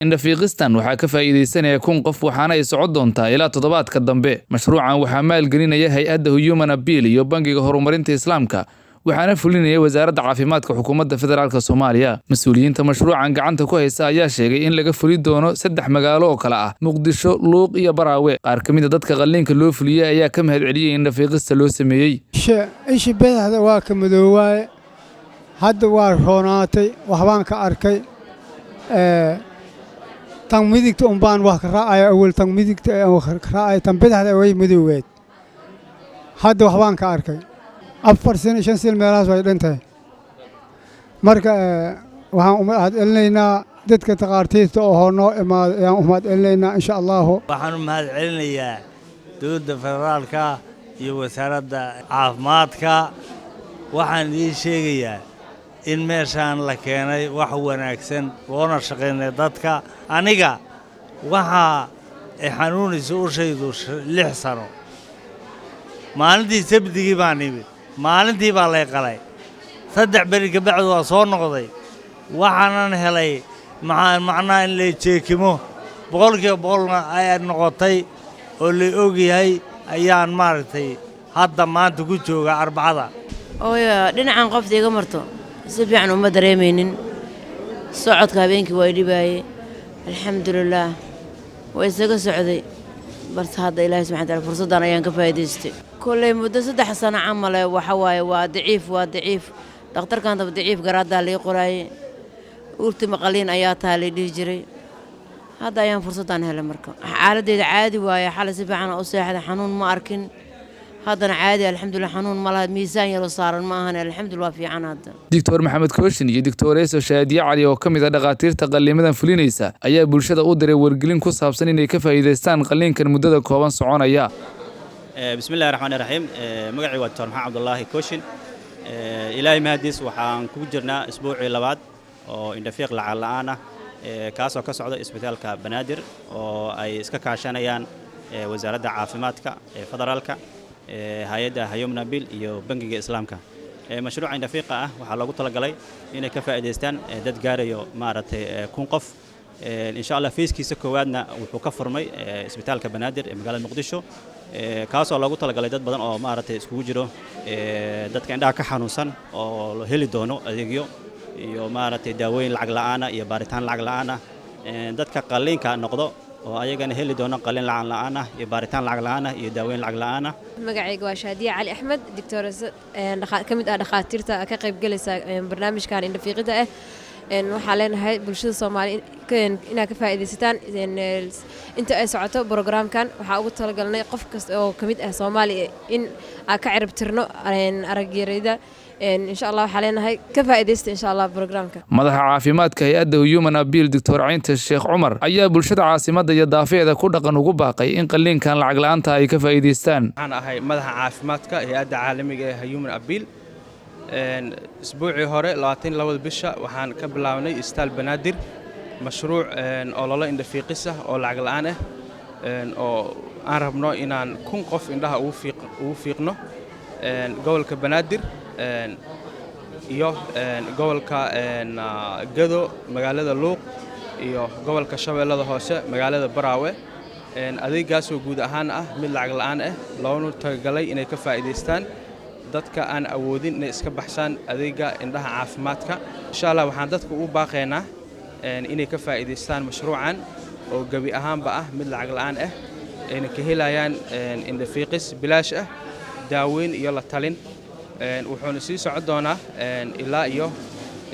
indhafiiqistan waxaa ka faa'iideysanaya 1000 qof waxaana ay socon doontaa ilaa toddobaadka dambe. Mashruucan waxaa maalgelinaya hay'adda Human Appeal iyo Bangiga Horumarinta Islaamka waxaana fulinaya Wasaaradda Caafimaadka Xukuumadda Federaalka Soomaaliya. Mas'uuliyiinta mashruucan gacanta ku haysta ayaa sheegay in laga fuli doono 3 magaalo oo kala ah Muqdisho, Luuq iyo Baraawe. Qaar ka mid ah dadka qalliinka loo fuliyay ayaa ka mahadceliyay indhafiiqista loo sameeyay. Ishi badaxda waa ka madoowaay hadda waa roonaatay waxbaan ka arkay tan midigta baan wax ka raacay awal tan midigta ka raacay tan badaxda way madooweed hadda waxbaan ka arkay 4 sano 5 sano meelahaas way dhintay marka waxaan u mahadcelinaynaa dadka taqaartiista oo noo imaad ayaan u mahadcelinaynaa insha Allah. waxaan u mahadcelinayaa dowladda federaalka iyo wasaaradda caafimaadka. waxaan idin sheegayaa in meeshaan la keenay wax wanaagsan loona shaqeynay dadka. aniga waxa ay xanuunayso ushaydu 6 sano maalintii sabtigi baan imid maalintii baa lay qalay 3 beri ka bacdu waa soo noqday waxaanan helay macnaa in la jeekimo 100% ay noqotay oo la ogyahay ayaan maartay hadda maanta ku jooga Arbacada. dhinacan qofta iga marto si fiican uma dareemaynin socodka habeenkii way dhibaayay alxamdulillah way isaga socday balse hadda Ilaahay subxaanahu wa ta'aala fursadan ayaan ka faa'iideystay kullay muddo 3 sano camal waxa waaye waa daciif dhakhtarkan dab daciif garaada la qoray urti maqaliin ayaa taali dhigi jiray hadda ayaan fursadan helay marka xaaladeeda caadi waaye xal si fiican oo seexda xanuun ma arkin haddana caadi alxamdulillah xanuun ma laha miisaan yar oo saaran ma ahan alxamdulillah fiican hadda. Dr. Maxamed Kooshin iyo Dr. Shaadiye Cali oo kamid ah dhaqaatiirta qalliimadan fulinaysa ayaa bulshada u diray wargelin ku saabsan inay ka faa'iideystaan qalliinkan muddada kooban soconaya. bismillaahir rahmaanir rahiim magacaygu waa Dr. Maxamed Abdullaahi Kooshin. ilaahay mahadiis waxaan ku jirnaa isbuucii labaad oo indhafiiq lacag la'aan ah kaasoo ka socda isbitaalka Banaadir oo ay iska kaashanayaan wasaaradda caafimaadka ee federaalka hay'adda Human Appeal iyo Bangiga Islaamka. mashruuca indhafiiqa ah waxaa loogu talagalay inay ka faa'iideystaan dad gaarayo maaragtay 1000 qof. insha Allah feeskiisa koowaadna wuxuu ka furmay isbitaalka Banaadir ee magaalada Muqdisho kaasoo loogu talagalay dad badan oo maaragtay iskugu jiro dadka indhaha ka xanuunsan oo la heli doono adeegyo iyo maaragtay daawooyin lacag la'aan ah iyo baaritaan lacag la'aan ah. dadka qalliinka noqdo oo ayagana heli doono qalliin lacag la'aan ah iyo baaritaan lacag la'aan ah iyo daawooyin lacag la'aan ah. magacaygu waa Shaadiye Cali Axmed Dr. kamid ah dhaqaatiirta ka qayb galaysa barnaamijkan indhafiiqida ah. waxaa leenahay bulshada Soomaaliyeed inay ka faa'iideysataan inta ay socoto programkan waxaa ugu talagalnay qof kasta oo kamid ah Soomaaliya in aan ka cirib tirno aragyarida insha Allah waxaa leenahay ka faa'iideysta insha Allah programka. Madaxa caafimaadka hay'adda Human Appeal Dr. Caynta Sheekh Cumar ayaa bulshada caasimada iyo daafeeda ku dhaqan ugu baaqay in qalliinkan lacag la'aanta ay ka faa'iideystaan. waxaan ahay madaxa caafimaadka hay'adda caalamiga ee Human Appeal. isbuucii hore 22 bisha waxaan ka bilaabnay isbitaal Banaadir mashruuc olole indhafiiqis ah oo lacag la'aan ah oo aan rabno inaan 1000 qof indhaha ugu fiiqno gobolka Banaadir iyo gobolka Gado magaalada Luuq iyo gobolka Shabeellada Hoose magaalada Baraawe. adeegaas oo guud ahaan ah mid lacag la'aan ah loona talagalay inay ka faa'iideystaan dadka aan awoodin inay iska baxsaan adeega indhaha caafimaadka. insha Allah waxaan dadka u baaqaynaa inay ka faa'iideystaan mashruucan oo gabi ahaanba ah mid lacag la'aan ah ayna ka helayaan indhafiiqis bilaash ah daaweyn iyo la talin. wuxuuna sii socon doonaa ilaa iyo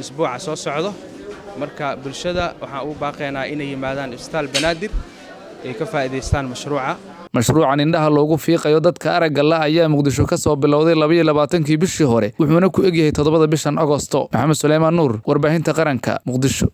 isbuuca soo socdo. marka bulshada waxaan u baaqaynaa inay yimaadaan isbitaal Banaadir ay ka faa'iideystaan mashruucan indhaha loogu fiiqayo dadka aragga la ayaa Muqdisho ka soo bilowday 22kii bishii hore wuxuuna ku egyahay 7 bishan Agoosto. Maxamed Suleymaan Nuur, warbaahinta qaranka, Muqdisho.